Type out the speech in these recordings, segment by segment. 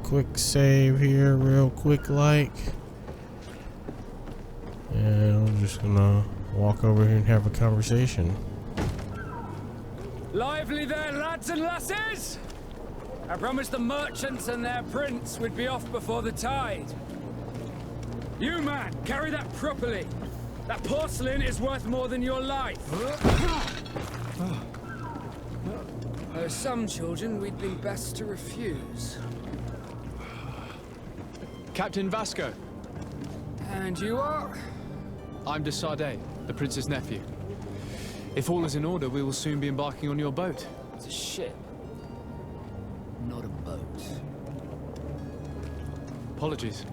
Quick save here, real quick like. And I'm just gonna walk over here and have a conversation. Lively there, lads and lasses! I promised the merchants and their prince we'd be off before the tide. You, man, carry that properly. That porcelain is worth more than your life. There are some children we'd be best to refuse. Captain Vasco. And you are? I'm Desardet, the prince's nephew. If all is in order, we will soon be embarking on your boat. It's a ship, not a boat. Apologies.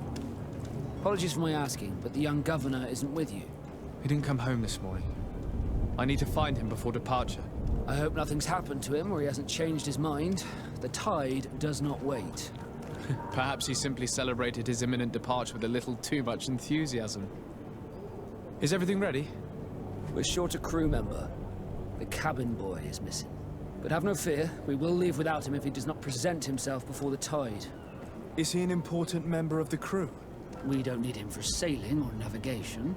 Apologies for my asking, but the young governor isn't with you. He didn't come home this morning. I need to find him before departure. I hope nothing's happened to him or he hasn't changed his mind. The tide does not wait. Perhaps he simply celebrated his imminent departure with a little too much enthusiasm. Is everything ready? We're short a crew member. The cabin boy is missing. But have no fear, we will leave without him if he does not present himself before the tide. Is he an important member of the crew? We don't need him for sailing or navigation.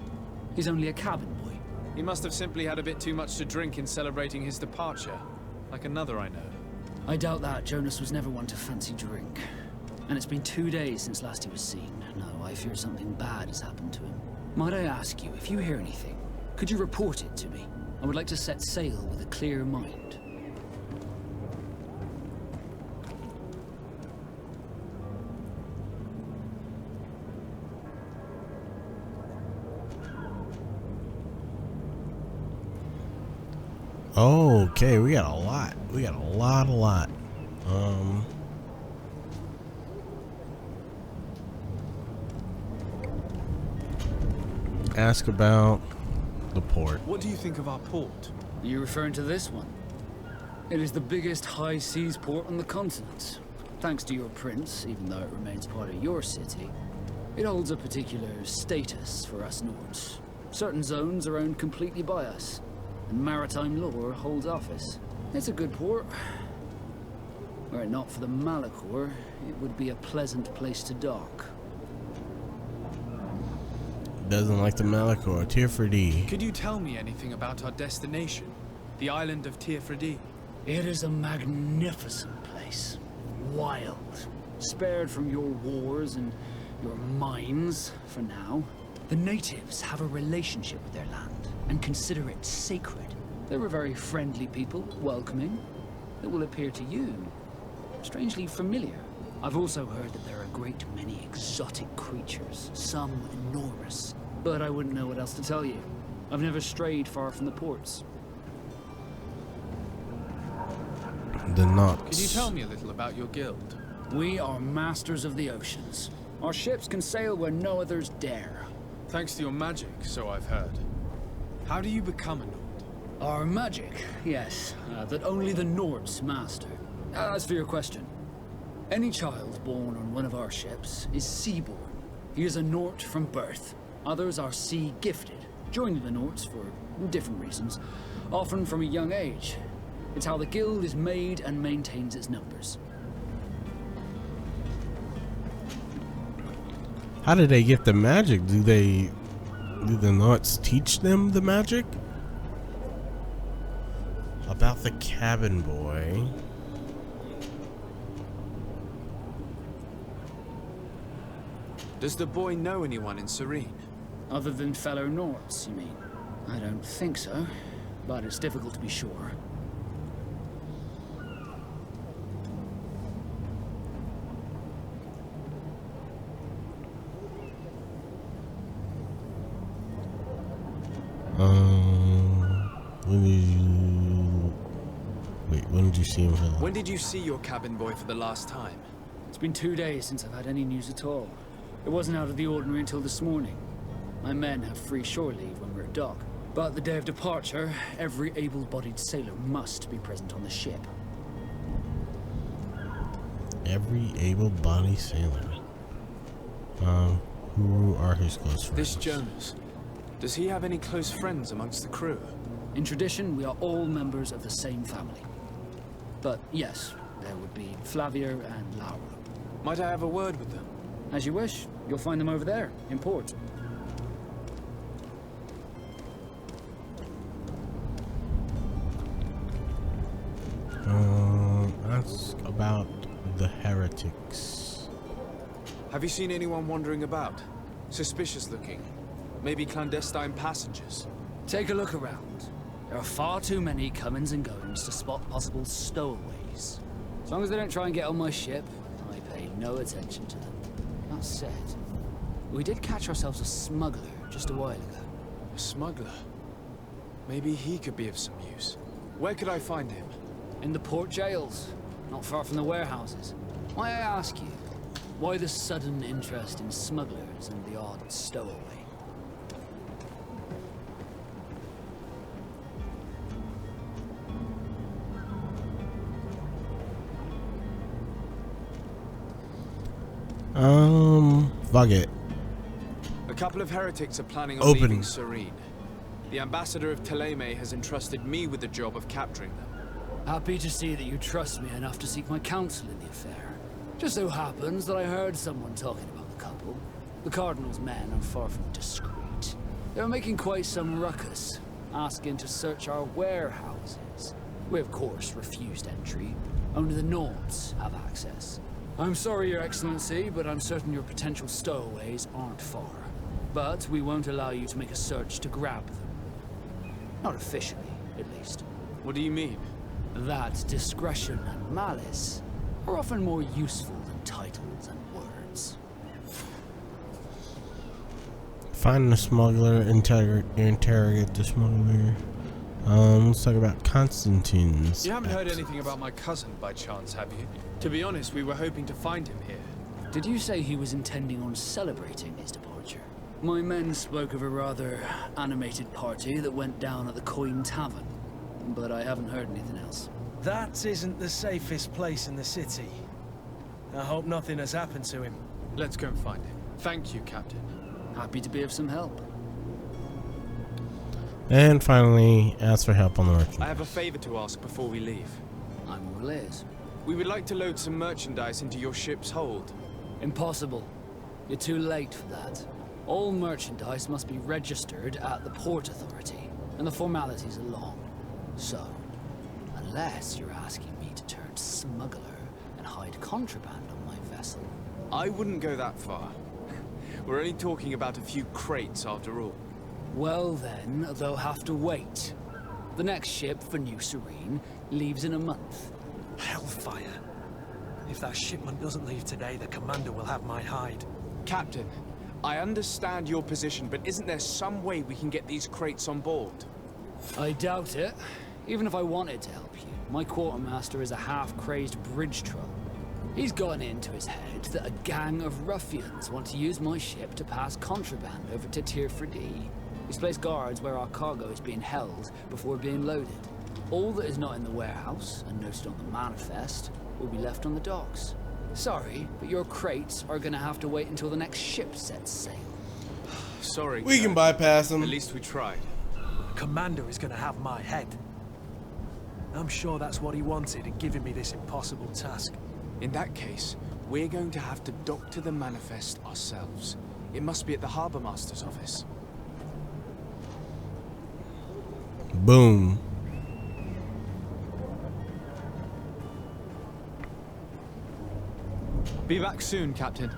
He's only a cabin boy. He must have simply had a bit too much to drink in celebrating his departure. Like another I know. I doubt that. Jonas was never one to fancy drink. And it's been 2 days since last he was seen. No, I fear something bad has happened to him. Might I ask you, if you hear anything, could you report it to me? I would like to set sail with a clear mind. Okay, we got a lot. We got a lot. Ask about the port. What do you think of our port? Are you referring to this one? It is the biggest high seas port on the continent. Thanks to your prince, even though it remains part of your city, it holds a particular status for us Nauts. Certain zones are owned completely by us, and maritime law holds office. It's a good port. Were it not for the Malachor, it would be a pleasant place to dock. Doesn't like the Malachor. Teer Fradee. Could you tell me anything about our destination? The island of Teer Fradee? It is a magnificent place. Wild. Spared from your wars and your mines, for now. The natives have a relationship with their land and consider it sacred. They're a very friendly people, welcoming. It will appear to you strangely familiar. I've also heard that there are a great many exotic creatures, some enormous. But I wouldn't know what else to tell you. I've never strayed far from the ports. The Nauts. Could you tell me a little about your guild? We are masters of the oceans. Our ships can sail where no others dare. Thanks to your magic, so I've heard. How do you become a Naut? Our magic, yes, that only the Nords master. As for your question, any child born on one of our ships is seaborn. He is a Naut from birth. Others are sea-gifted, joining the Nauts for different reasons, often from a young age. It's how the guild is made and maintains its numbers. How do they get the magic? Do the Nauts teach them the magic? About the cabin boy. Does the boy know anyone in Serene? Other than fellow Nauts, you mean? I don't think so, but it's difficult to be sure. When did you see him? When did you see your cabin boy for the last time? It's been 2 days since I've had any news at all. It wasn't out of the ordinary until this morning. My men have free shore leave when we're at dock. But the day of departure, every able-bodied sailor must be present on the ship. Every able-bodied sailor. Who are his close friends? This Jonas. Does he have any close friends amongst the crew? In tradition, we are all members of the same family. But yes, there would be Flavia and Laura. Might I have a word with them? As you wish. You'll find them over there, in port. That's about the heretics. Have you seen anyone wandering about? Suspicious looking. Maybe clandestine passengers? Take a look around. There are far too many comings and goings to spot possible stowaways. As long as they don't try and get on my ship, I pay no attention to them. That said, we did catch ourselves a smuggler just a while ago. A smuggler? Maybe he could be of some use. Where could I find him? In the port jails, not far from the warehouses. May I ask you, why the sudden interest in smugglers and the odd stowaway? Fuck it. A couple of heretics are planning on Open. leaving Serene. The ambassador of Teleme has entrusted me with the job of capturing them. Happy to see that you trust me enough to seek my counsel in the affair. Just so happens that I heard someone talking about the couple. The Cardinal's men are far from discreet. They're making quite some ruckus, asking to search our warehouses. We of course refused entry. Only the Nauts have access. I'm sorry, Your Excellency, but I'm certain your potential stowaways aren't far. But we won't allow you to make a search to grab them. Not officially, at least. What do you mean? That discretion and malice are often more useful than titles and words. Find the smuggler, interrogate the smuggler. Let's talk about Constantin's. You haven't heard anything about my cousin by chance, have you? To be honest, we were hoping to find him here. Did you say he was intending on celebrating his departure? My men spoke of a rather animated party that went down at the Coin Tavern, but I haven't heard anything else. That isn't the safest place in the city. I hope nothing has happened to him. Let's go and find him. Thank you, Captain. Happy to be of some help. And finally, ask for help on the merchant. I have a favor to ask before we leave. I'm all ears. We would like to load some merchandise into your ship's hold. Impossible. You're too late for that. All merchandise must be registered at the Port Authority, and the formalities are long. So, unless you're asking me to turn smuggler and hide contraband on my vessel. I wouldn't go that far. We're only talking about a few crates after all. Well then, they'll have to wait. The next ship for New Serene leaves in a month. Hellfire. If that shipment doesn't leave today, the commander will have my hide. Captain, I understand your position, but isn't there some way we can get these crates on board? I doubt it. Even if I wanted to help you, my quartermaster is a half-crazed bridge troll. He's gotten into his head that a gang of ruffians want to use my ship to pass contraband over to Teer Fradee. He's placed guards where our cargo is being held before being loaded. All that is not in the warehouse and noted on the manifest will be left on the docks. Sorry, but your crates are gonna have to wait until the next ship sets sail. Sorry. We can Captain. bypass them. At least we tried. The commander is gonna have my head. I'm sure that's what he wanted in giving me this impossible task. In that case, we're going to have to dock to the manifest ourselves. It must be at the Harbour Master's office. Boom. Be back soon, Captain.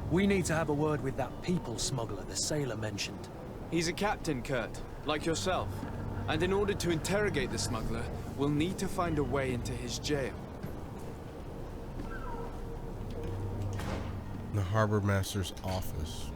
We need to have a word with that people smuggler the sailor mentioned. He's a captain, Kurt, like yourself. And in order to interrogate the smuggler, we'll need to find a way into his jail. The harbor master's office.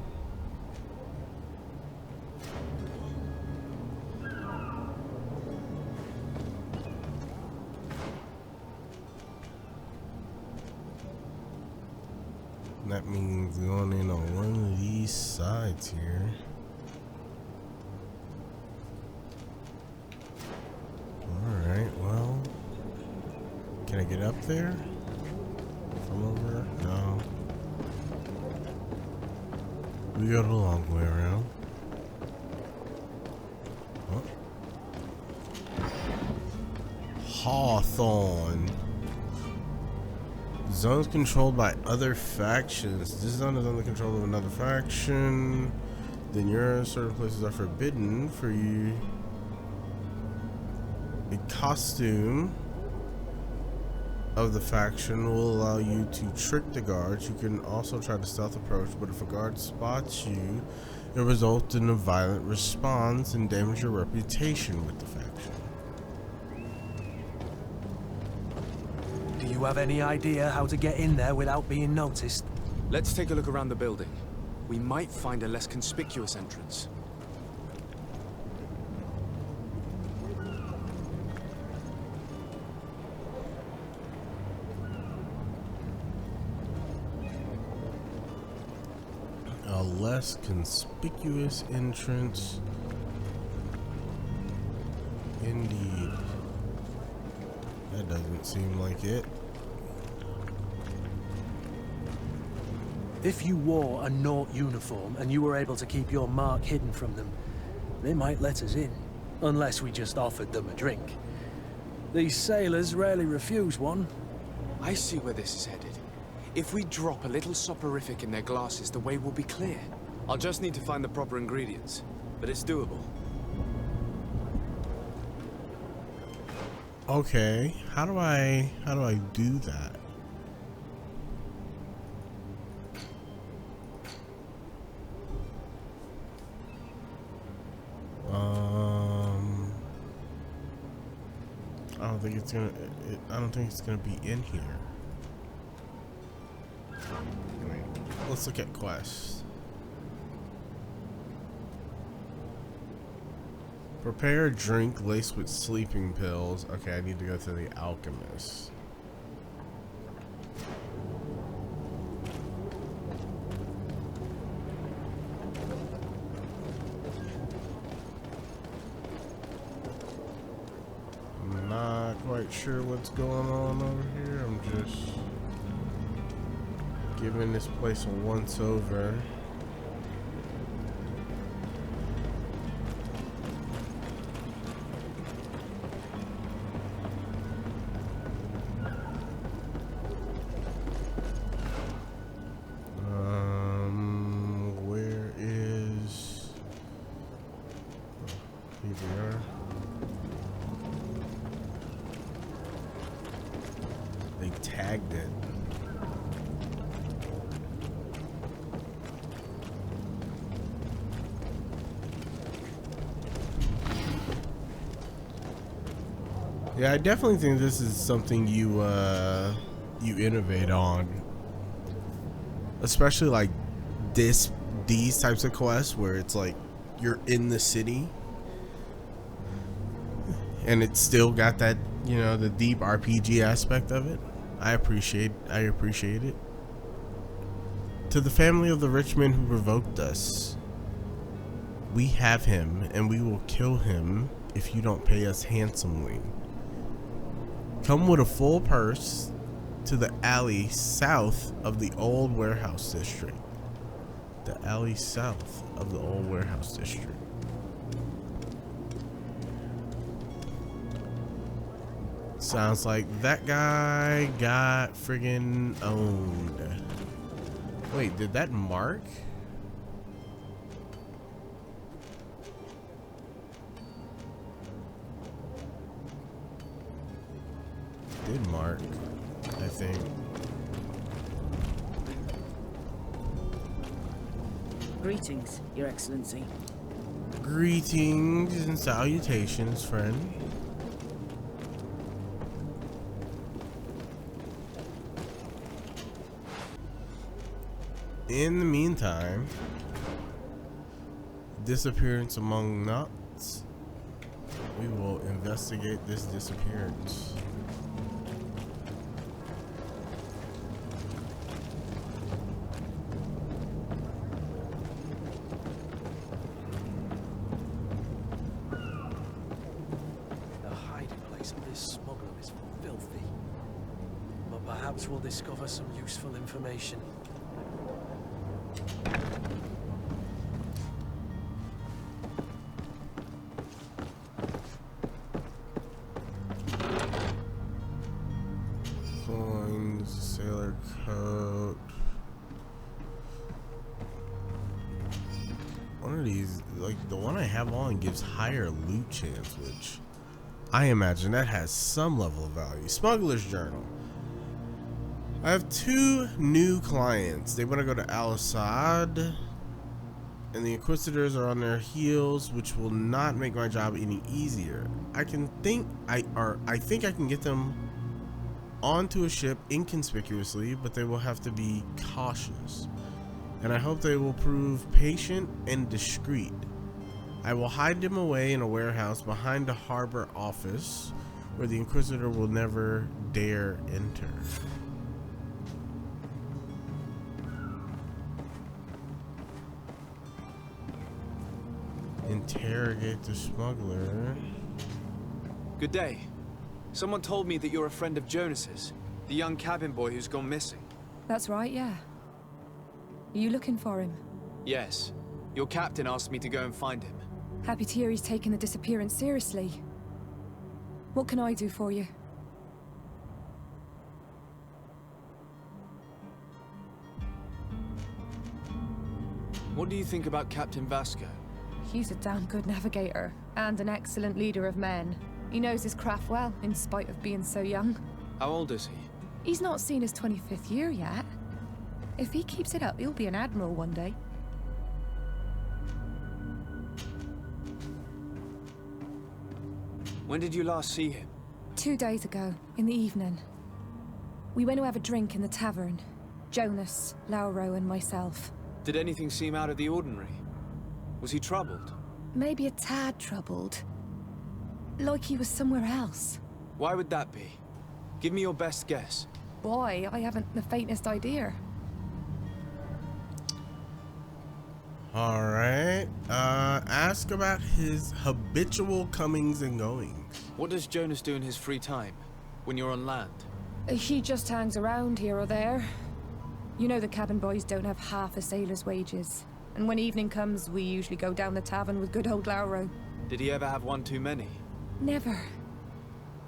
That means going in on one of these sides here. Alright, well. Can I get up there? From over? No. We go the long way around. Oh. Hawthorne. Zones controlled by other factions. This zone is under control of another faction. Then your certain places are forbidden for you. A costume of the faction will allow you to trick the guards. You can also try to stealth approach, but if a guard spots you, it results in a violent response and damage your reputation with the faction. Do you have any idea how to get in there without being noticed? Let's take a look around the building. We might find a less conspicuous entrance. A less conspicuous entrance. Indeed. That doesn't seem like it. If you wore a Naut uniform and you were able to keep your mark hidden from them, they might let us in, unless we just offered them a drink. These sailors rarely refuse one. I see where this is headed. If we drop a little soporific in their glasses, the way will be clear. I'll just need to find the proper ingredients, but it's doable. Okay, how do I do that? I don't think it's gonna be in here. Wait, let's look at quests. Prepare a drink laced with sleeping pills. Okay, I need to go to the alchemist. I'm not quite sure what's going on over here. I'm just giving this place a once over. Where is... Here we are. They tagged it. Yeah, I definitely think this is something you innovate on, especially like these types of quests where it's like you're in the city and it's still got that, you know, the deep RPG aspect of it. I appreciate it. To the family of the rich man who provoked us, we have him and we will kill him if you don't pay us handsomely. Come with a full purse to the alley south of the old warehouse district. The alley south of the old warehouse district. Sounds like that guy got friggin' owned. Wait, did that mark? Did mark, I think. Greetings, Your Excellency. Greetings and salutations, friend. In the meantime, Disappearance Among the Nauts. We will investigate this disappearance. The hiding place of this smuggler is filthy. But perhaps we'll discover some useful information. coins, sailor coat. One of these, like the one I have on, gives higher loot chance, which I imagine that has some level of value. Smuggler's journal. I have 2 new clients. They want to go to Al Assad, and the Inquisitors are on their heels, which will not make my job any easier. I think I can get them onto a ship inconspicuously, but they will have to be cautious. And I hope they will prove patient and discreet. I will hide them away in a warehouse behind a harbor office where the Inquisitor will never dare enter. Interrogate the smuggler. Good day. Someone told me that you're a friend of Jonas's, the young cabin boy who's gone missing. That's right, yeah. Are you looking for him? Yes. Your captain asked me to go and find him. Happy to hear he's taken the disappearance seriously. What can I do for you? What do you think about Captain Vasco? He's a damn good navigator, and an excellent leader of men. He knows his craft well, in spite of being so young. How old is he? He's not seen his 25th year yet. If he keeps it up, he'll be an admiral one day. When did you last see him? 2 days ago, in the evening. We went to have a drink in the tavern. Jonas, Lauro, and myself. Did anything seem out of the ordinary? Was he troubled? Maybe a tad troubled. Like he was somewhere else. Why would that be? Give me your best guess. Boy, I haven't the faintest idea. Alright. Ask about his habitual comings and goings. What does Jonas do in his free time, when you're on land? He just hangs around here or there. You know the cabin boys don't have half a sailor's wages. And when evening comes, we usually go down the tavern with good old Lauro. Did he ever have one too many? Never.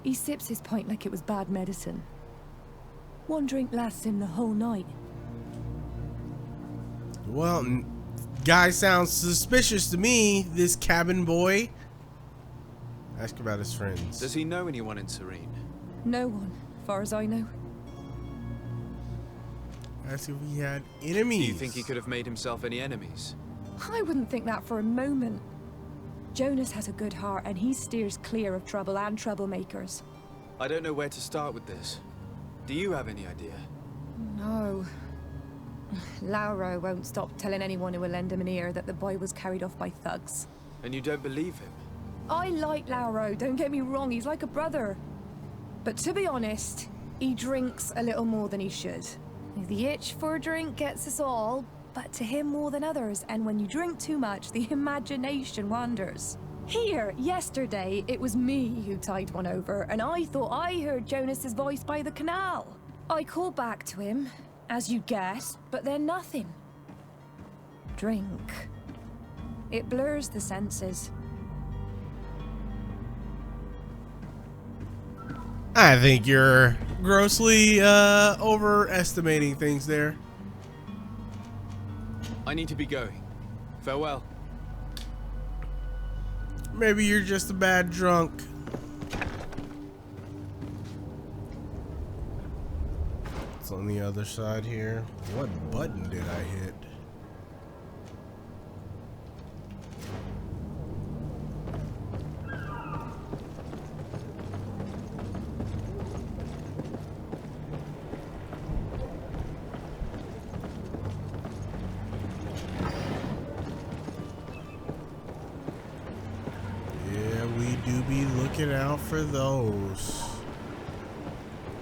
He sips his pint like it was bad medicine. One drink lasts him the whole night. Well, guy sounds suspicious to me, this cabin boy. Ask about his friends. Does he know anyone in Serene? No one, far as I know. Ask if he had enemies. Do you think he could have made himself any enemies? I wouldn't think that for a moment. Jonas has a good heart and he steers clear of trouble and troublemakers. I don't know where to start with this. Do you have any idea? No. Lauro won't stop telling anyone who will lend him an ear that the boy was carried off by thugs. And you don't believe him? I like Lauro, don't get me wrong, he's like a brother. But to be honest, he drinks a little more than he should. The itch for a drink gets us all, but to him more than others, and when you drink too much, the imagination wanders. Here, yesterday, it was me who tied one over, and I thought I heard Jonas's voice by the canal. I called back to him, as you guessed, but then nothing. Drink. It blurs the senses. I think you're grossly overestimating things there. I need to be going. Farewell. Maybe you're just a bad drunk. It's on the other side here. What button did I hit? Out for those.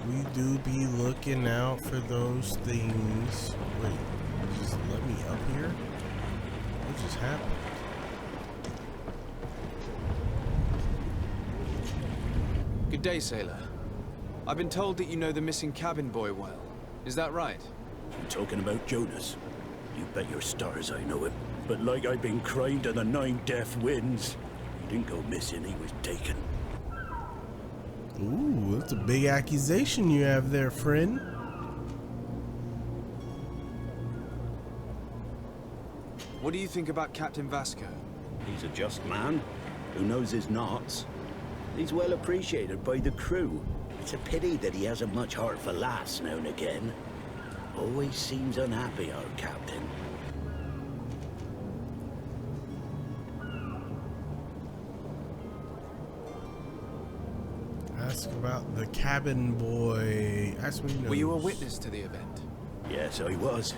We do be looking out for those things. Wait, just let me up here? What just happened? Good day, sailor. I've been told that you know the missing cabin boy well. Is that right? You talking about Jonas? You bet your stars I know him. But like I've been crying to the 9 death winds, he didn't go missing, he was taken. Ooh, that's a big accusation you have there, friend. What do you think about Captain Vasco? He's a just man who knows his knots. He's well appreciated by the crew. It's a pity that he hasn't much heart for laughs now and again. Always seems unhappy, our captain. Ask about the cabin boy. Ask what he knows. Were you a witness to the event? Yes, I was.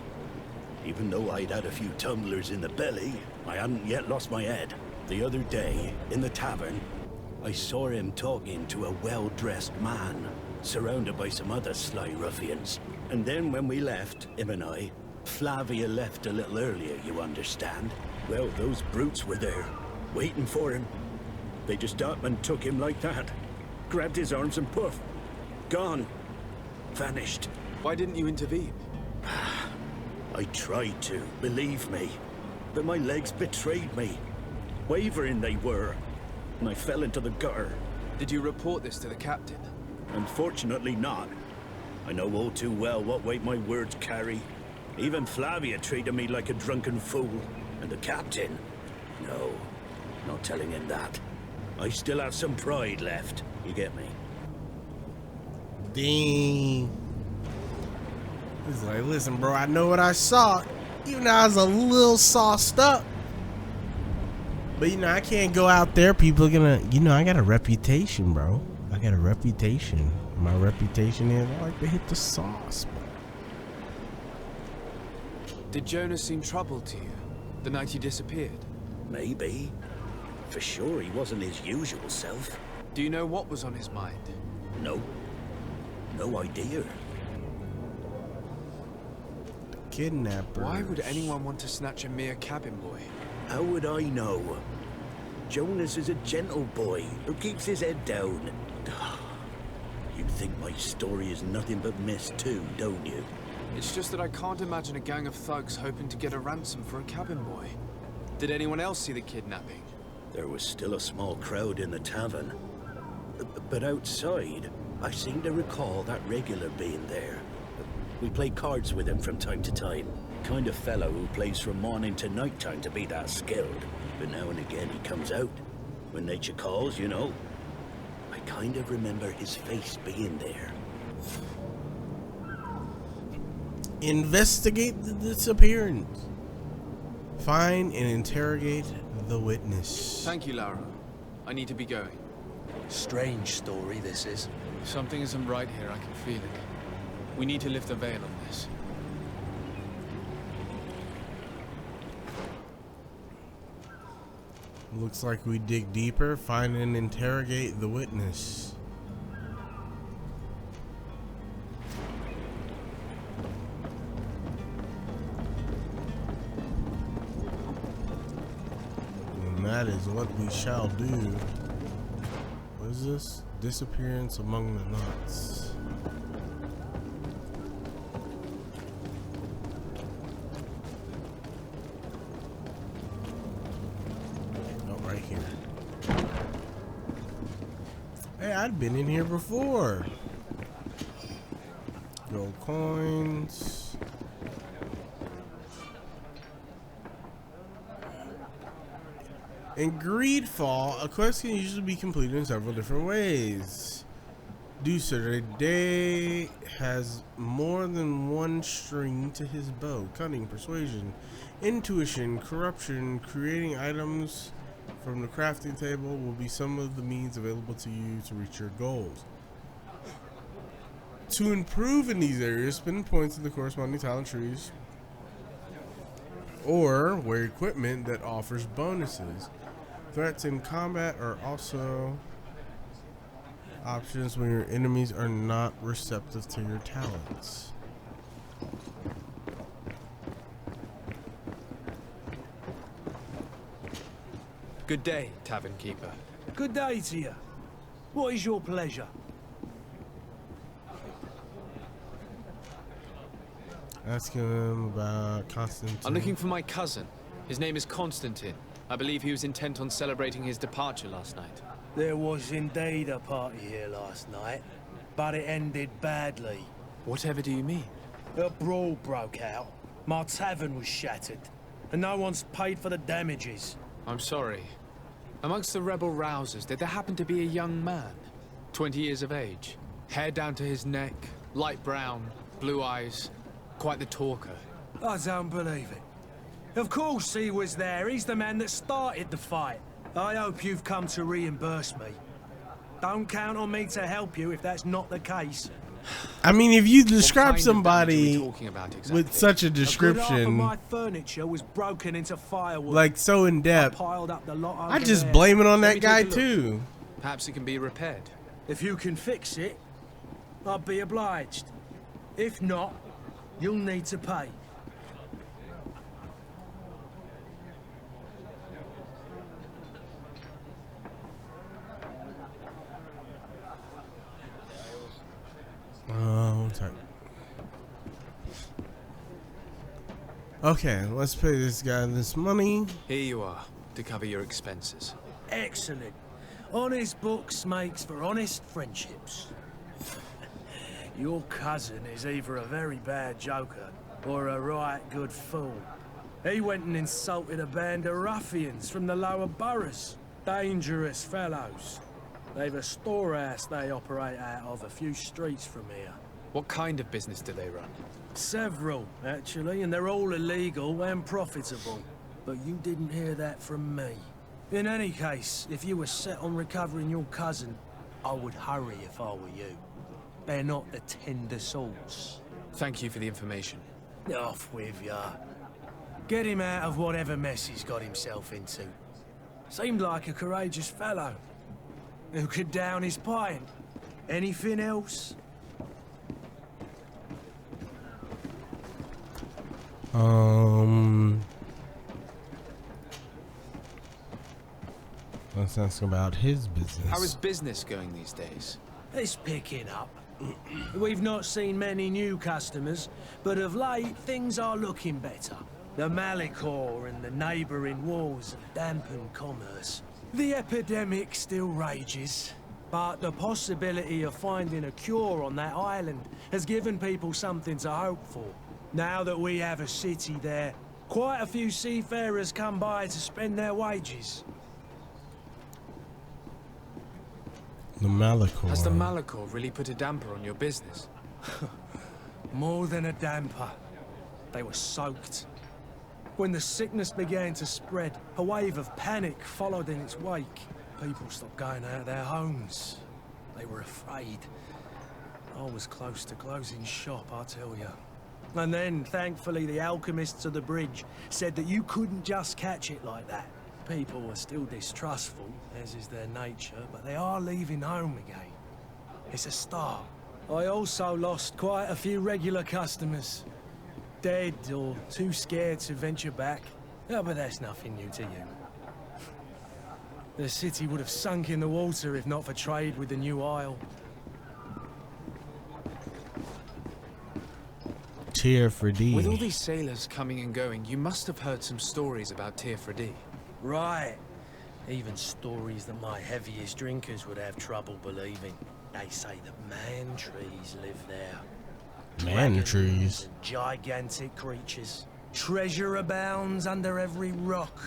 Even though I'd had a few tumblers in the belly, I hadn't yet lost my head. The other day, in the tavern, I saw him talking to a well-dressed man, surrounded by some other sly ruffians. And then when we left, him and I, Flavia left a little earlier, you understand? Well, those brutes were there, waiting for him. They just up and took him like that. Grabbed his arms and poof. Gone. Vanished. Why didn't you intervene? I tried to, believe me. But my legs betrayed me. Wavering they were. And I fell into the gutter. Did you report this to the captain? Unfortunately not. I know all too well what weight my words carry. Even Flavia treated me like a drunken fool. And the captain? No, not telling him that. I still have some pride left. You get me? Dang. He's like, listen, bro, I know what I saw. Even though I was a little sauced up. But, you know, I can't go out there. People are gonna, you know, I got a reputation, bro. I got a reputation. My reputation is I like to hit the sauce, bro. Did Jonas seem troubled to you the night he disappeared? Maybe. For sure he wasn't his usual self. Do you know what was on his mind? No. No idea. Kidnappers. Why would anyone want to snatch a mere cabin boy? How would I know? Jonas is a gentle boy who keeps his head down. You'd think my story is nothing but mist too, don't you? It's just that I can't imagine a gang of thugs hoping to get a ransom for a cabin boy. Did anyone else see the kidnapping? There was still a small crowd in the tavern. But outside, I seem to recall that regular being there. We played cards with him from time to time. Kind of fellow who plays from morning to night time to be that skilled. But now and again he comes out. When nature calls, you know. I kind of remember his face being there. Investigate the disappearance. Find and interrogate the witness. Thank you, Laura. I need to be going. Strange story, this is. Something isn't right here, I can feel it. We need to lift the veil on this. Looks like we dig deeper, find and interrogate the witness. And that is what we shall do. What is this? Disappearance among the Nauts. Hey, I'd been in here before. Gold coins. In Greedfall, a quest can usually be completed in several different ways. Serene has more than one string to his bow. Cunning, persuasion, intuition, corruption, creating items from the crafting table will be some of the means available to you to reach your goals. To improve in these areas, spend points in the corresponding talent trees or wear equipment that offers bonuses. Threats in combat are also options when your enemies are not receptive to your talents. Good day, tavern keeper. Good day to you. What is your pleasure? Ask him about Constantin. I'm looking for my cousin. His name is Constantin. I believe he was intent on celebrating his departure last night. There was indeed a party here last night, but it ended badly. Whatever do you mean? A brawl broke out. My tavern was shattered, and no one's paid for the damages. I'm sorry. Amongst the rebel rousers, did there happen to be a young man? 20 years of age, hair down to his neck, light brown, blue eyes, quite the talker. I don't believe it. Of course he was there. He's the man that started the fight. I hope you've come to reimburse me. Don't count on me to help you if that's not the case. I mean, if you describe What kind of damage are somebody we talking about exactly? with such a A good half of description, my furniture was broken into firewood. like so in depth, Piled up the lot over I just there. blame it on Let that me guy take a look. too. Perhaps it can be repaired. If you can fix it, I'll be obliged. If not, you'll need to pay. Sorry. Okay, let's pay this guy this money. Here you are, to cover your expenses. Excellent. Honest books makes for honest friendships. Your cousin is either a very bad joker or a right good fool. He went and insulted a band of ruffians from the lower boroughs. Dangerous fellows. They've a storehouse they operate out of a few streets from here. What kind of business do they run? Several, actually, and they're all illegal and profitable. But you didn't hear that from me. In any case, if you were set on recovering your cousin, I would hurry if I were you. They're not the tender sorts. Thank you for the information. Off with ya. Get him out of whatever mess he's got himself into. Seemed like a courageous fellow. Who could down his pint. Anything else? Let's ask about his business. How is business going these days? It's picking up. We've not seen many new customers, but of late things are looking better. The Malicor and the neighbouring wars have dampened commerce. The epidemic still rages, but the possibility of finding a cure on that island has given people something to hope for. Now that we have a city there, quite a few seafarers come by to spend their wages. The Malicor. Has the Malicor really put a damper on your business? More than a damper. They were soaked. When the sickness began to spread, a wave of panic followed in its wake. People stopped going out of their homes. They were afraid. I was close to closing shop, I tell you. And then, thankfully, the alchemists of the bridge said that you couldn't just catch it like that. People are still distrustful, as is their nature, but they are leaving home again. It's a start. I also lost quite a few regular customers. Dead or too scared to venture back. Oh, but that's nothing new to you. The city would have sunk in the water if not for trade with the new isle. Teer Fradee. With all these sailors coming and going, you must have heard some stories about Teer Fradee. Right. Even stories that my heaviest drinkers would have trouble believing. They say that man trees live there. Man Dragons trees. and gigantic creatures. Treasure abounds under every rock.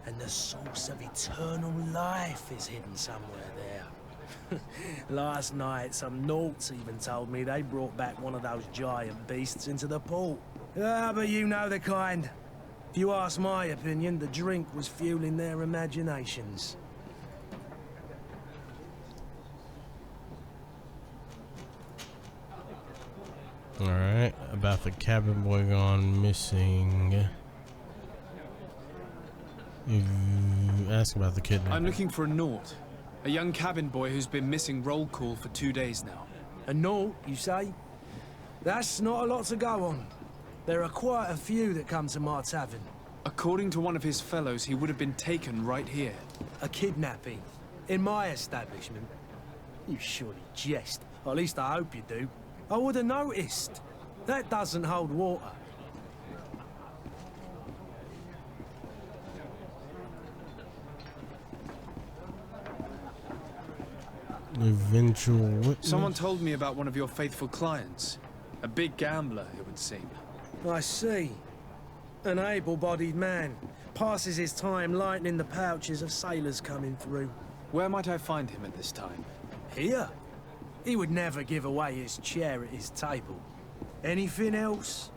And the source of eternal life is hidden somewhere there. Last night, some Nauts even told me they brought back one of those giant beasts into the port. Ah, but you know the kind. If you ask my opinion, the drink was fueling their imaginations. Alright, about the cabin boy gone missing. You ask about the kidnapper. I'm looking for a Naut. A young cabin boy who's been missing roll call for 2 days now. A Naut, you say? That's not a lot to go on. There are quite a few that come to my tavern. According to one of his fellows, he would have been taken right here. A kidnapping. In my establishment. You surely jest. Or at least I hope you do. I would have noticed. That doesn't hold water. Eventual witness. Someone told me about one of your faithful clients. A big gambler, it would seem. I see. An able-bodied man. Passes his time lightening the pouches of sailors coming through. Where might I find him at this time? Here? He would never give away his chair at his table. Anything else?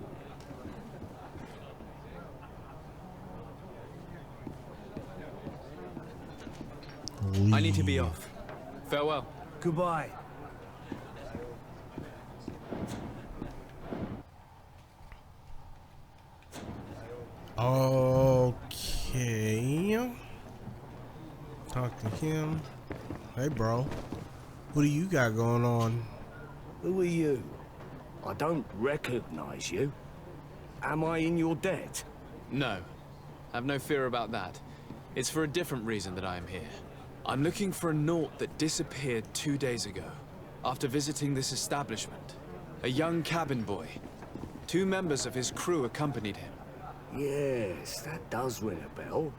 I need to be off. Farewell. Goodbye. Okay. Talk to him. Hey, bro. What do you got going on? Who are you? I don't recognize you. Am I in your debt? No. Have no fear about that. It's for a different reason that I am here. I'm looking for a Naut that disappeared 2 days ago, after visiting this establishment. A young cabin boy. 2 members of his crew accompanied him. Yes, that does ring a bell.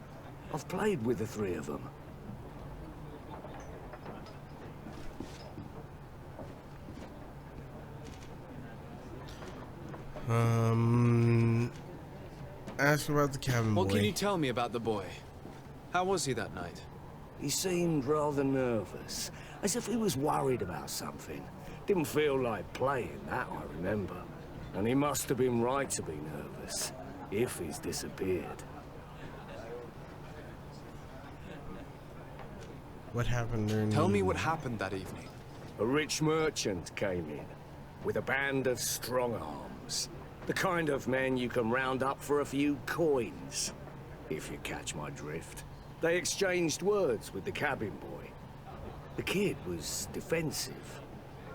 I've played with the 3 of them. Ask about the cabin boy. What can you tell me about the boy? How was he that night? He seemed rather nervous, as if he was worried about something. Didn't feel like playing, that I remember. And he must have been right to be nervous, if he's disappeared. What happened during Tell me what happened that evening. A rich merchant came in, with a band of strong arms. The kind of men you can round up for a few coins, if you catch my drift. They exchanged words with the cabin boy. The kid was defensive,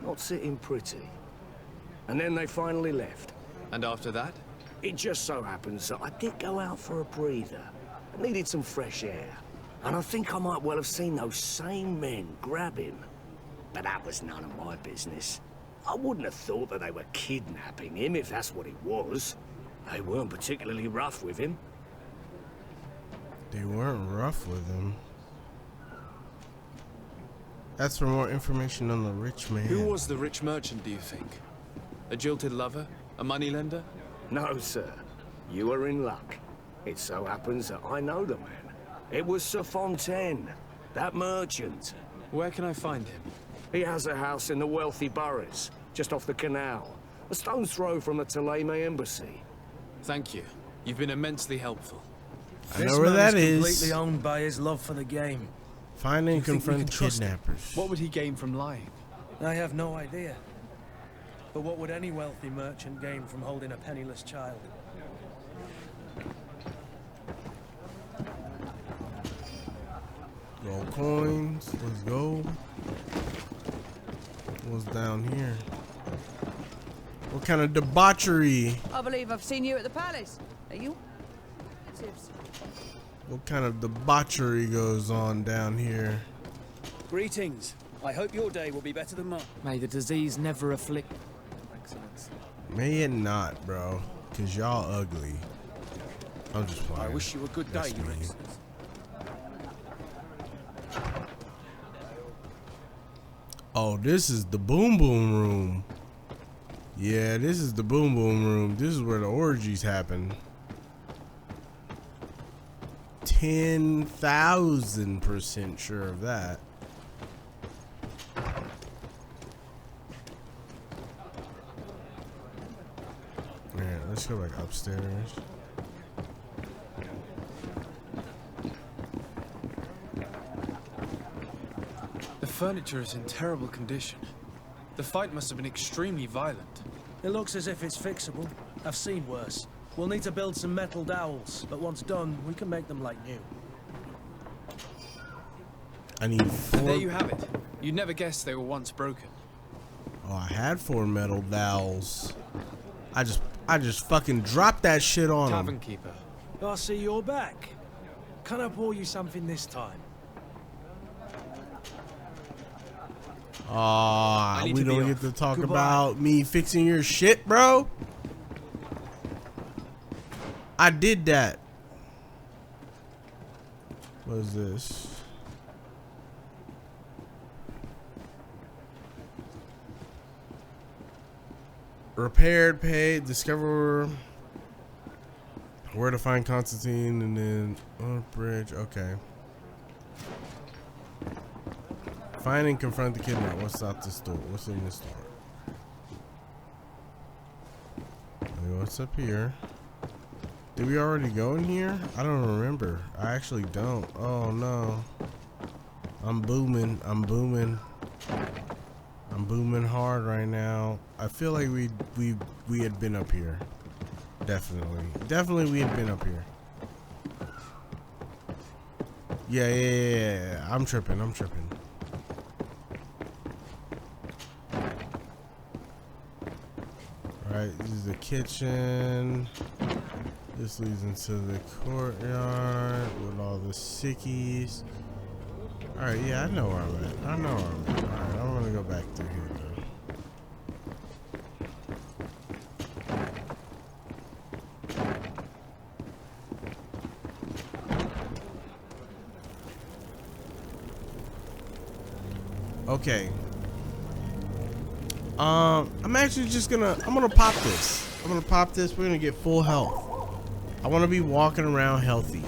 not sitting pretty. And then they finally left. And after that? It just so happens that I did go out for a breather. I needed some fresh air. And I think I might well have seen those same men grab him. But that was none of my business. I wouldn't have thought that they were kidnapping him if that's what it was. They weren't particularly rough with him. They weren't rough with him. That's for more information on the rich man. Who was the rich merchant, do you think? A jilted lover? A moneylender? No, sir. You are in luck. It so happens that I know the man. It was Sir Fontaine, that merchant. Where can I find him? He has a house in the wealthy boroughs, just off the canal. A stone's throw from the Theleme embassy. Thank you. You've been immensely helpful. I know where that is. Completely owned by his love for the game. Find and You think we confront can trust him? kidnappers. What would he gain from lying? I have no idea. But what would any wealthy merchant gain from holding a penniless child? Gold coins. Let's go. What's down here? What kind of debauchery? I believe I've seen you at the palace. Are you? What kind of debauchery goes on down here? Greetings. I hope your day will be better than mine. May the disease never afflict. Excellent. May it not, bro. Cause y'all ugly. I'm just playing. I wish you a good That's day, Your me. Excellency. Oh, this is the boom boom room. Yeah, this is the boom boom room. This is where the orgies happen. 10,000% sure of that. Yeah, let's go like upstairs. The furniture is in terrible condition. The fight must have been extremely violent. It looks as if it's fixable. I've seen worse. We'll need to build some metal dowels, but once done, we can make them like new. I need 4. And there you have it. You'd never guess they were once broken. Oh, I had 4 metal dowels. I just fucking dropped that shit on Tavern them. keeper. I see you're back. Can I pour you something this time? Aw, I need we to be don't get off. to talk Goodbye. about me fixing your shit, bro. I did that. What is this? repaired, paid, discover where to find Constantin, and then on bridge. Okay. Find and confront the kidnapper. What's out this door? What's in this door? Okay, what's up here? Did we already go in here? I don't remember. I actually don't. Oh no. I'm booming. I'm booming. I'm booming hard right now. I feel like we had been up here. Definitely we had been up here. Yeah. I'm tripping. Alright, this is the kitchen. This leads into the courtyard with all the sickies. Alright, yeah, I know where I'm at. Alright, I'm gonna go back through here though. Okay. I'm actually just gonna pop this. We're gonna get full health. I wanna be walking around healthy.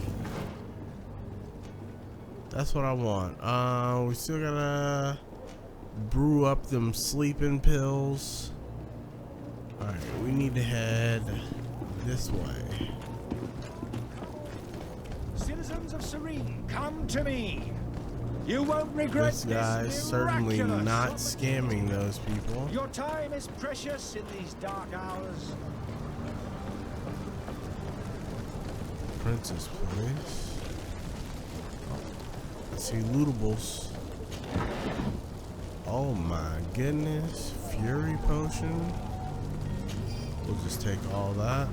That's what I want. We still gotta brew up them sleeping pills. Alright, we need to head this way. Citizens of Serene, come to me. You won't regret this guy's certainly not scamming those people. Your time is precious in these dark hours. Princess place. I see lootables. Oh my goodness. Fury potion. We'll just take all that.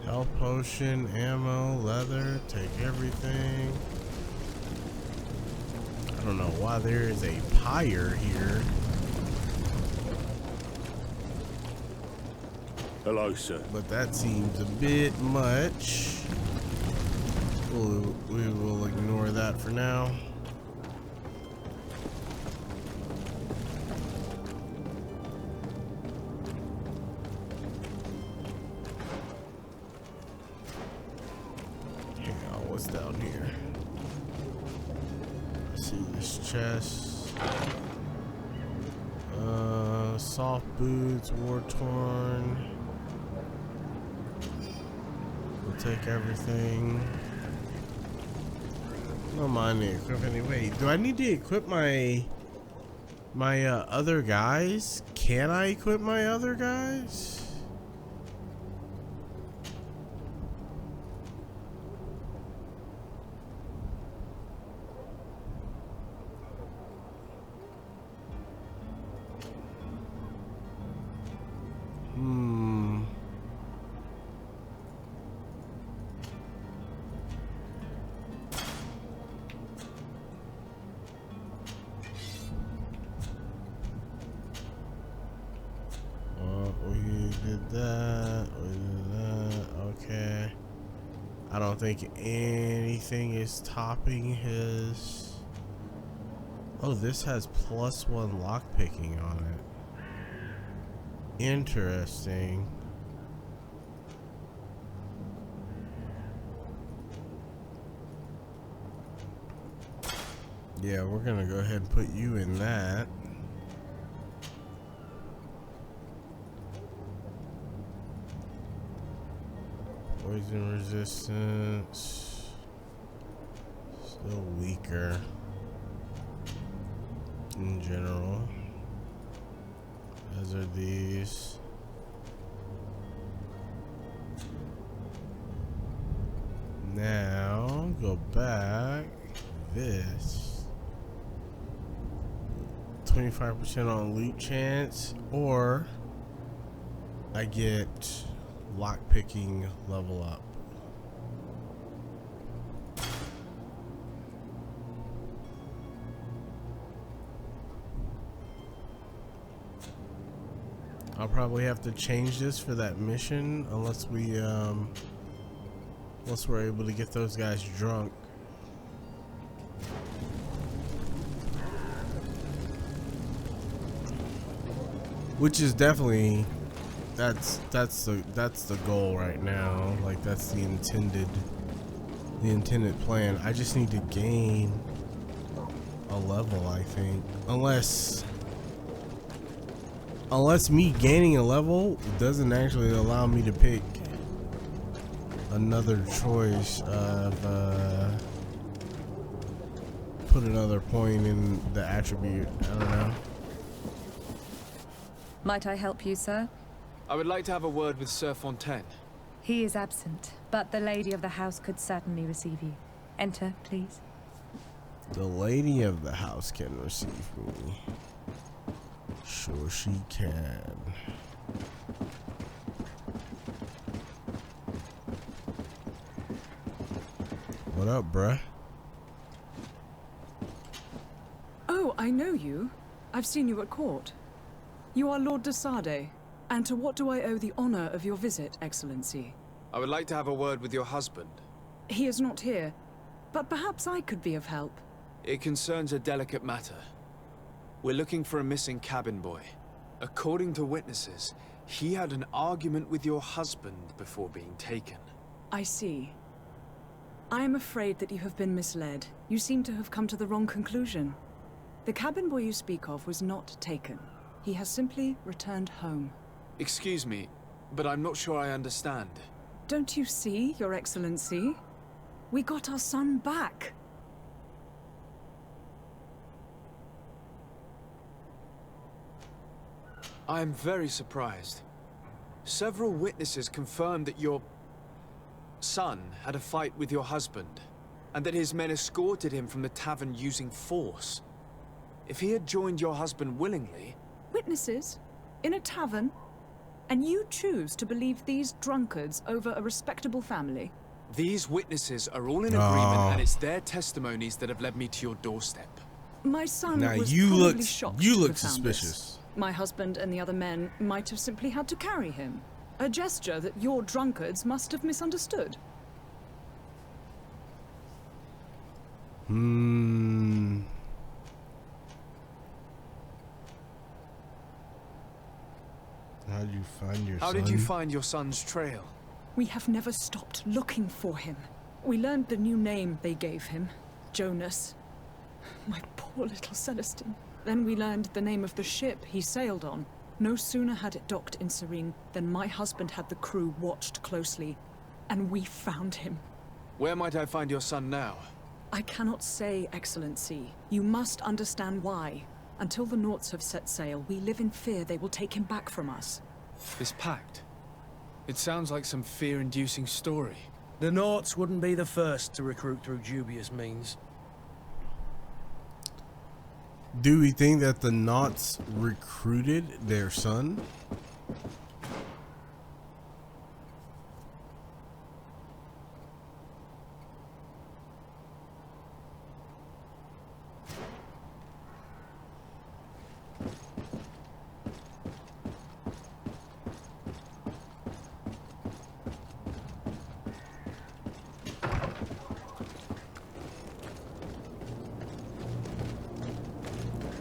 Health potion, ammo, leather, take everything. I don't know why there is a pyre here. Hello, sir. But that seems a bit much. We will ignore that for now. What's down here? I see this chest. Soft boots, war torn. We'll take everything. Don't mind the equipment. Wait, do I need to equip my other guys? Can I equip my other guys? Okay. I don't think anything is topping his. Oh, this has +1 lockpicking on it. Interesting. Yeah, we're gonna go ahead and put you in that. Poison resistance. Still weaker in general. As are these. Now go back. This 25% on loot chance, or I get lockpicking level up. I'll probably have to change this for that mission unless we're able to get those guys drunk. which is definitely that's the goal right now. Like that's the intended plan. I just need to gain a level, I think. Unless me gaining a level doesn't actually allow me to pick another choice of put another point in the attribute. I don't know. Might I help you, sir? I would like to have a word with Sir Fontaine. He is absent, but the lady of the house could certainly receive you. Enter, please. The lady of the house can receive me. Sure she can. What up, bruh? Oh, I know you. I've seen you at court. You are Lord de Sade. And to what do I owe the honor of your visit, Excellency? I would like to have a word with your husband. He is not here, but perhaps I could be of help. It concerns a delicate matter. We're looking for a missing cabin boy. According to witnesses, he had an argument with your husband before being taken. I see. I am afraid that you have been misled. You seem to have come to the wrong conclusion. The cabin boy you speak of was not taken. He has simply returned home. Excuse me, but I'm not sure I understand. Don't you see, Your Excellency? We got our son back. I am very surprised. Several witnesses confirmed that your son had a fight with your husband, and that his men escorted him from the tavern using force. If he had joined your husband willingly... Witnesses? In a tavern? And you choose to believe these drunkards over a respectable family? These witnesses are all in agreement, and it's their testimonies that have led me to your doorstep. My son Now was you probably look shocked you to look have found suspicious. this. My husband and the other men might have simply had to carry him. A gesture that your drunkards must have misunderstood. How did you find your son? How did you find your son's trail? We have never stopped looking for him. We learned the new name they gave him, Jonas. My poor little Celestine. Then we learned the name of the ship he sailed on. No sooner had it docked in Serene than my husband had the crew watched closely, and we found him. Where might I find your son now? I cannot say, Excellency. You must understand why. Until the Nauts have set sail, we live in fear they will take him back from us. This pact? It sounds like some fear-inducing story. The Nauts wouldn't be the first to recruit through dubious means. Do we think that the Nauts recruited their son?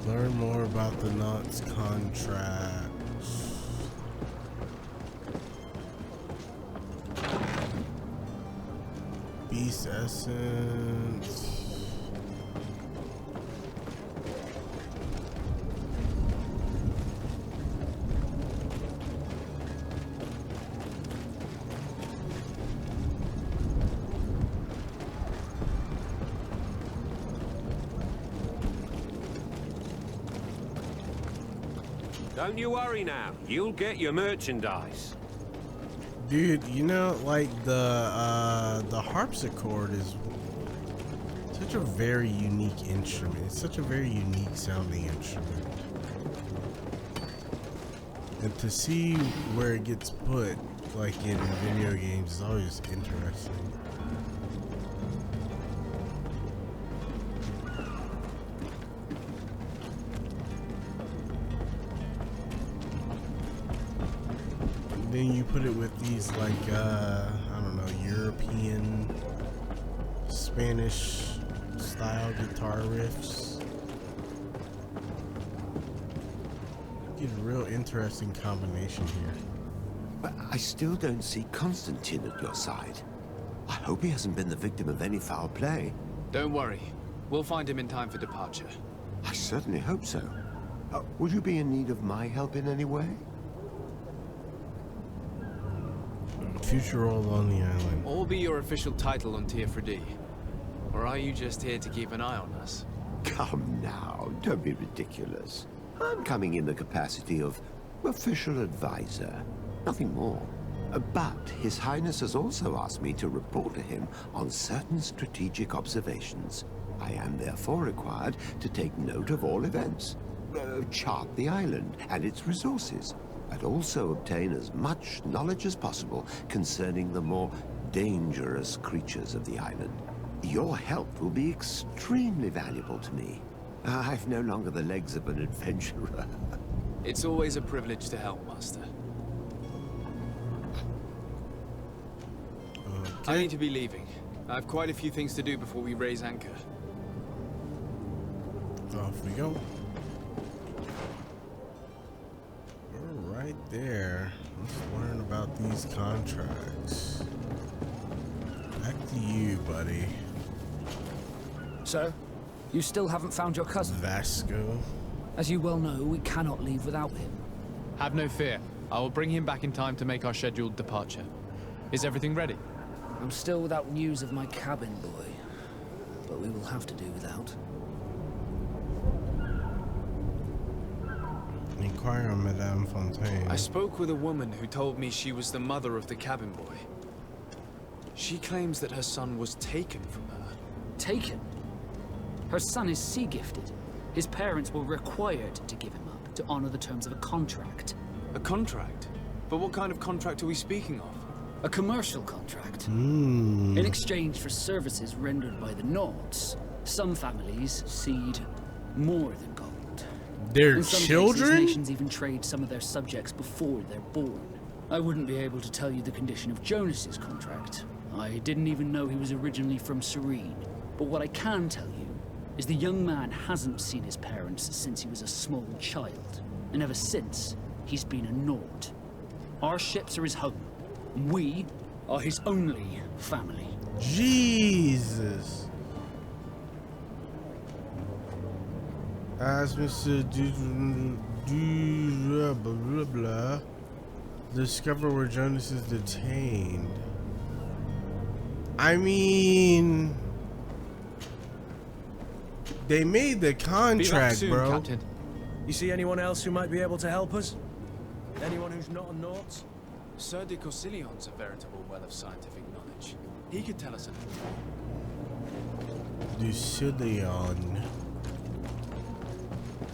Learn more about the Nauts contracts. Beast essence. Don't you worry now. You'll get your merchandise. Dude, you know, like the harpsichord is such a very unique instrument. It's such a very unique sounding instrument. And to see where it gets put, like in video games, is always interesting. Then you put it with these like I don't know, European, Spanish style guitar riffs. Get a real interesting combination here. But I still don't see Constantin at your side. I hope he hasn't been the victim of any foul play. Don't worry. We'll find him in time for departure. I certainly hope so. Would you be in need of my help in any way? Future role on the island. What will be your official title on Teer Fradee? Or are you just here to keep an eye on us? Come now, don't be ridiculous. I'm coming in the capacity of official advisor, nothing more. But His Highness has also asked me to report to him on certain strategic observations. I am therefore required to take note of all events, chart the island and its resources, and also obtain as much knowledge as possible concerning the more dangerous creatures of the island. Your help will be extremely valuable to me. I've no longer the legs of an adventurer. It's always a privilege to help, Master. I need to be leaving. I have quite a few things to do before we raise anchor. Off we go. We're right there. Let's learn about these contracts. Back to you, buddy. Sir, you still haven't found your cousin? Vasco. As you well know, we cannot leave without him. Have no fear. I will bring him back in time to make our scheduled departure. Is everything ready? I'm still without news of my cabin boy, but we will have to do without. Inquire on Madame Fontaine. I spoke with a woman who told me she was the mother of the cabin boy. She claims that her son was taken from her. Taken? Her son is sea-gifted. His parents were required to give him up to honor the terms of a contract. A contract? But what kind of contract are we speaking of? A commercial contract. In exchange for services rendered by the Nauts, some families cede more than gold. Their In some children? cases, nations even trade some of their subjects before they're born. I wouldn't be able to tell you the condition of Jonas's contract. I didn't even know he was originally from Serene. But what I can tell you is the young man hasn't seen his parents since he was a small child. And ever since, he's been a Naut. Our ships are his home. We are his only family. Jesus. As Mr. Discover where Jonas is detained. I mean, they made the contract, soon, bro. Captain. You see anyone else who might be able to help us? Anyone who's not a Naut? Sir de Courcillon's a veritable well of scientific knowledge. He could tell us a little more. Courcillon.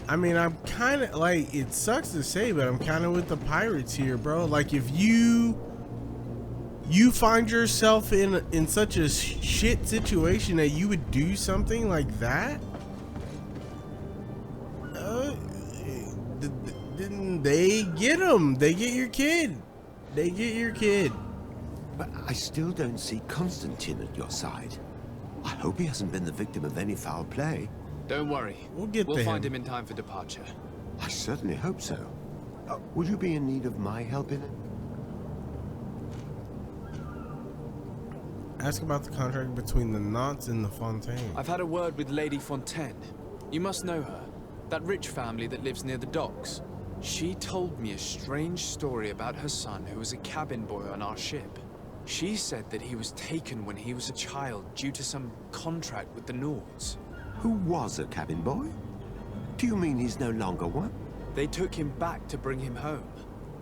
I mean, I'm kind of like, it sucks to say, but I'm kind of with the pirates here, bro. Like, if you find yourself in such a shit situation that you would do something like that, then they get him. They get your kid. They get your kid. But I still don't see Constantin at your side. I hope he hasn't been the victim of any foul play. Don't worry. We'll find him in time for departure. I certainly hope so. Would you be in need of my help in it? Ask about the contract between the Nauts and the Fontaine. I've had a word with Lady Fontaine. You must know her. That rich family that lives near the docks. She told me a strange story about her son who was a cabin boy on our ship. She said that he was taken when he was a child due to some contract with the Nauts. Who was a cabin boy? Do you mean he's no longer one? They took him back to bring him home.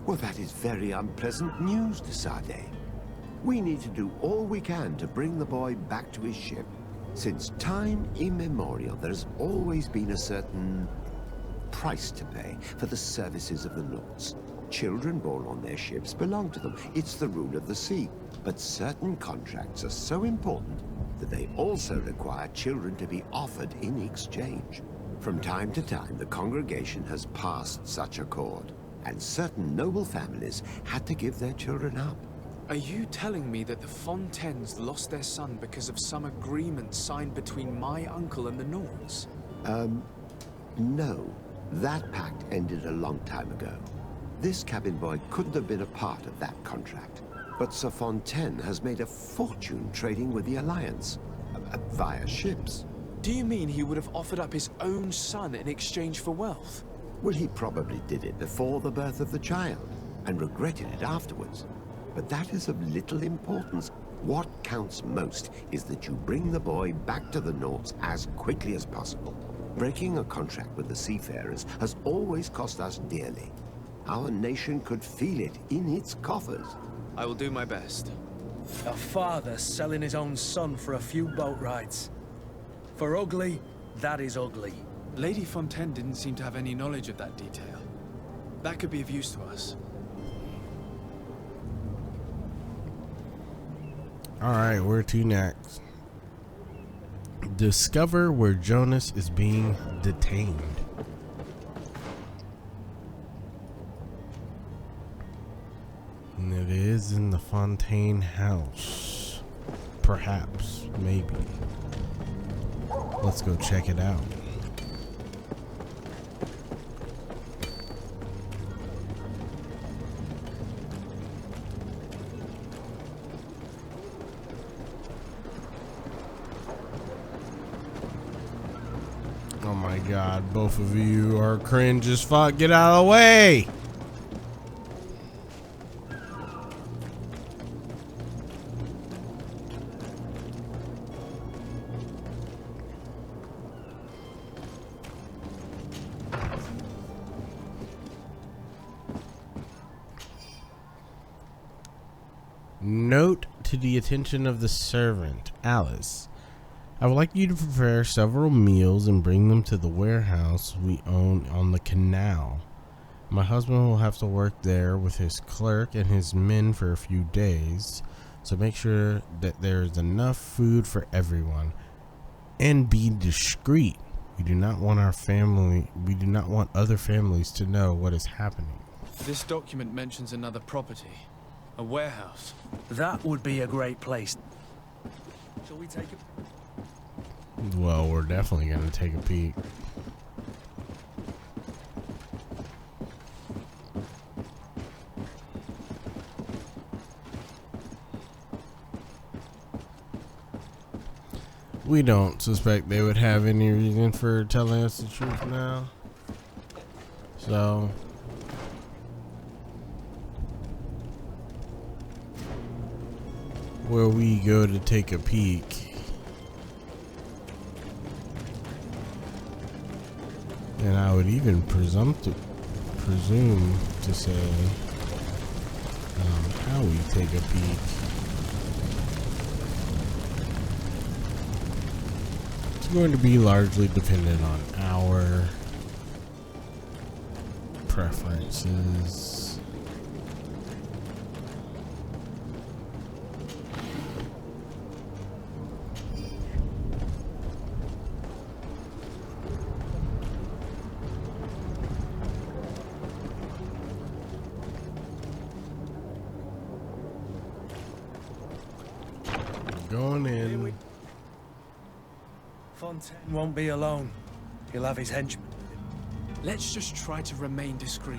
Well, that is very unpleasant news, Desade. We need to do all we can to bring the boy back to his ship. Since time immemorial, there's always been a certain price to pay for the services of the Nauts. Children born on their ships belong to them. It's the rule of the sea. But certain contracts are so important that they also require children to be offered in exchange. From time to time, the congregation has passed such accord, and certain noble families had to give their children up. Are you telling me that the Fontaines lost their son because of some agreement signed between my uncle and the Nauts? No. That pact ended a long time ago. This cabin boy couldn't have been a part of that contract. But Sir Fontaine has made a fortune trading with the Alliance, via ships. Do you mean he would have offered up his own son in exchange for wealth? Well, he probably did it before the birth of the child, and regretted it afterwards. But that is of little importance. What counts most is that you bring the boy back to the Nauts as quickly as possible. Breaking a contract with the seafarers has always cost us dearly. Our nation could feel it in its coffers. I will do my best. A father selling his own son for a few boat rides. For ugly, that is ugly. Lady Fontaine didn't seem to have any knowledge of that detail. That could be of use to us. Alright, where to next? Discover where Jonas is being detained. And it is in the Fontaine house. Perhaps, maybe. Let's go check it out. Oh my god, both of you are cringe as fuck. Get out of the way! Note to the attention of the servant, Alice. I would like you to prepare several meals and bring them to the warehouse we own on the canal. My husband will have to work there with his clerk and his men for a few days, so make sure that there is enough food for everyone. And be discreet. We do not want other families to know what is happening. This document mentions another property. A warehouse. That would be a great place. Shall we take it? Well, we're definitely going to take a peek. We don't suspect they would have any reason for telling us the truth now. So where we go to take a peek, and I would even presume to say how we take a peek. It's going to be largely dependent on our preferences. Going in. Fontaine won't be alone. He'll have his henchmen. Let's just try to remain discreet.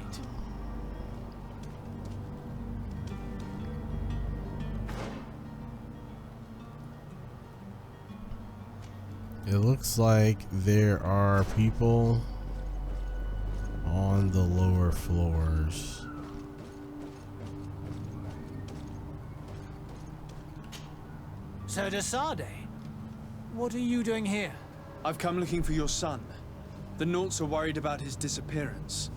It looks like there are people on the lower floors. Sir de Sade, what are you doing here? I've come looking for your son. The Nauts are worried about his disappearance.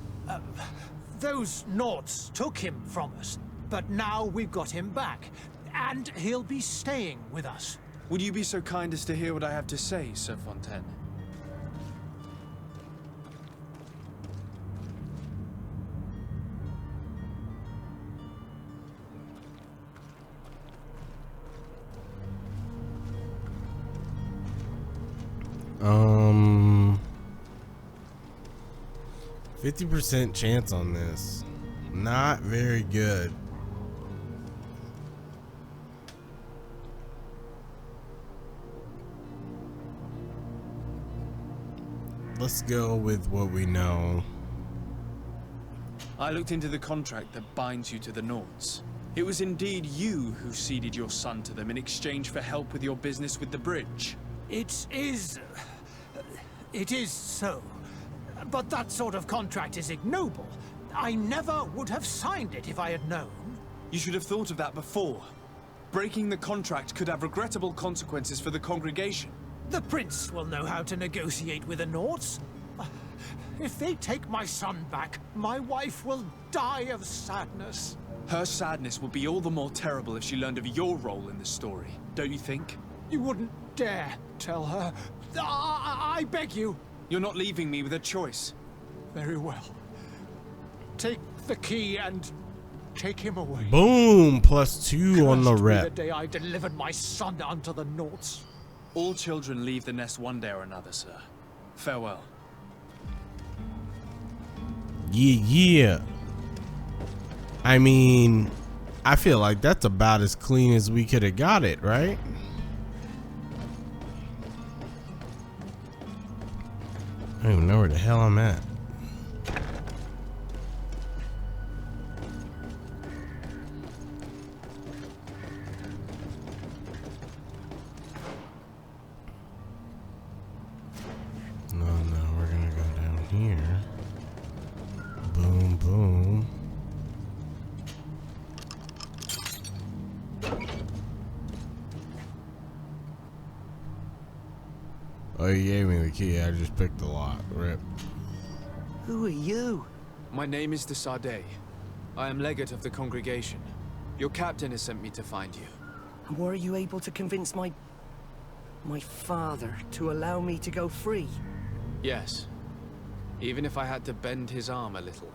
Those Nauts took him from us, but now we've got him back, and he'll be staying with us. Would you be so kind as to hear what I have to say, Sir Fontaine? Um, 50% chance on this. Not very good. let's go with what we know. I looked into the contract that binds you to the Nauts. It was indeed you who ceded your son to them in exchange for help with your business with the bridge. It is so. But that sort of contract is ignoble. I never would have signed it if I had known. You should have thought of that before. Breaking the contract could have regrettable consequences for the congregation. The prince will know how to negotiate with the Nauts. If they take my son back, my wife will die of sadness. Her sadness will be all the more terrible if she learned of your role in the story, don't you think? You wouldn't dare tell her. I beg you. You're not leaving me with a choice. Very well. Take the key and take him away. Boom! +2 on the Cursed be rep. the day I delivered my son unto the Nauts. All children leave the nest one day or another, sir. Farewell. Yeah. I mean, I feel like that's about as clean as we could have got it, right? I don't even know where the hell I'm at. No, we're gonna go down here. Boom, boom. Oh, you gave me the key. I just picked the lock. Rip. Who are you? My name is Fradee. I am legate of the congregation. Your captain has sent me to find you. And were you able to convince my father to allow me to go free? Yes. Even if I had to bend his arm a little.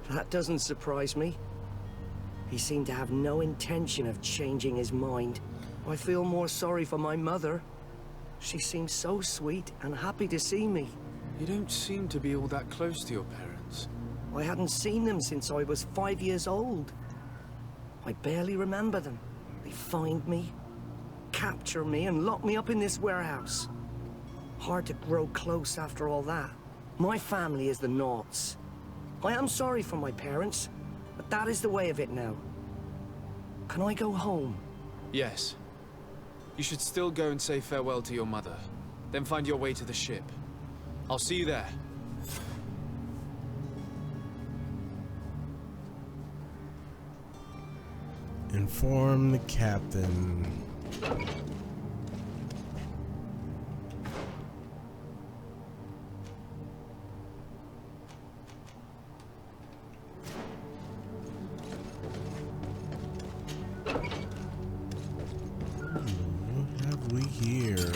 That doesn't surprise me. He seemed to have no intention of changing his mind. I feel more sorry for my mother. She seems so sweet and happy to see me. You don't seem to be all that close to your parents. I hadn't seen them since I was 5 years old. I barely remember them. They find me, capture me, and lock me up in this warehouse. Hard to grow close after all that. My family is the Nauts. I am sorry for my parents, but that is the way of it now. Can I go home? Yes. You should still go and say farewell to your mother. Then find your way to the ship. I'll see you there. Inform the captain. What have we here?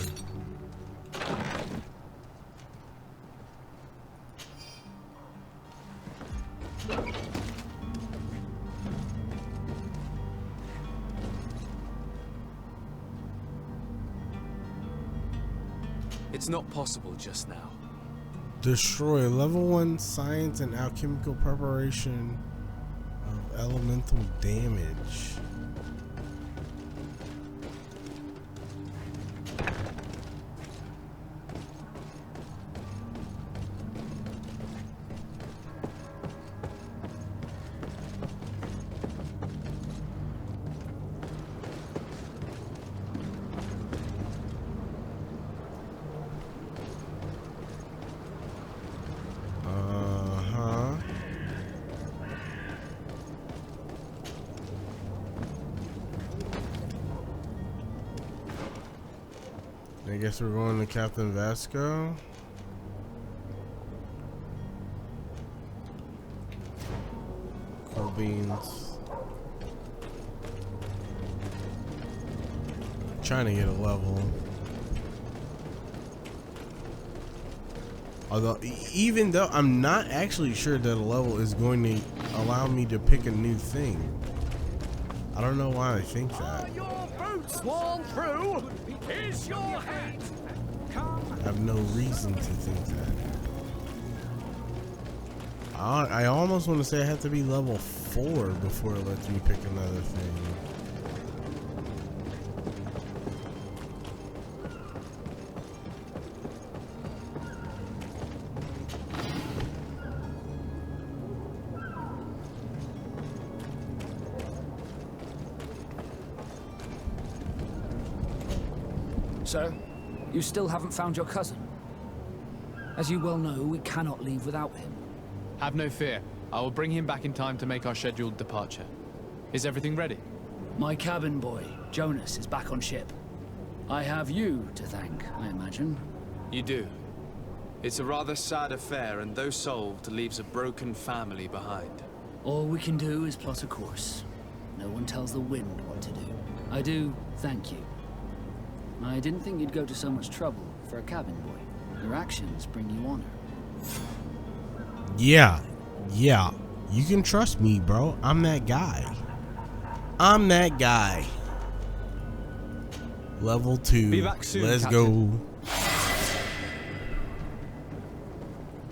It's not possible just now. Destroy level 1 science and alchemical preparation of elemental damage. I guess we're going to Captain Vasco. Cold beans. Trying to get a level. Although, even though I'm not actually sure that a level is going to allow me to pick a new thing. I don't know why I think that. Are your boots worn through? Is your hat? I have no reason to think that. I almost want to say I have to be level 4 before it lets me pick another thing. Sir, you still haven't found your cousin. As you well know, we cannot leave without him. Have no fear. I will bring him back in time to make our scheduled departure. Is everything ready? My cabin boy, Jonas, is back on ship. I have you to thank, I imagine. You do. It's a rather sad affair, and though solved, leaves a broken family behind. All we can do is plot a course. No one tells the wind what to do. I do thank you. I didn't think you'd go to so much trouble for a cabin boy. Your actions bring you honor. Yeah. You can trust me, bro. I'm that guy. Level 2. Be back soon, Let's Captain. go.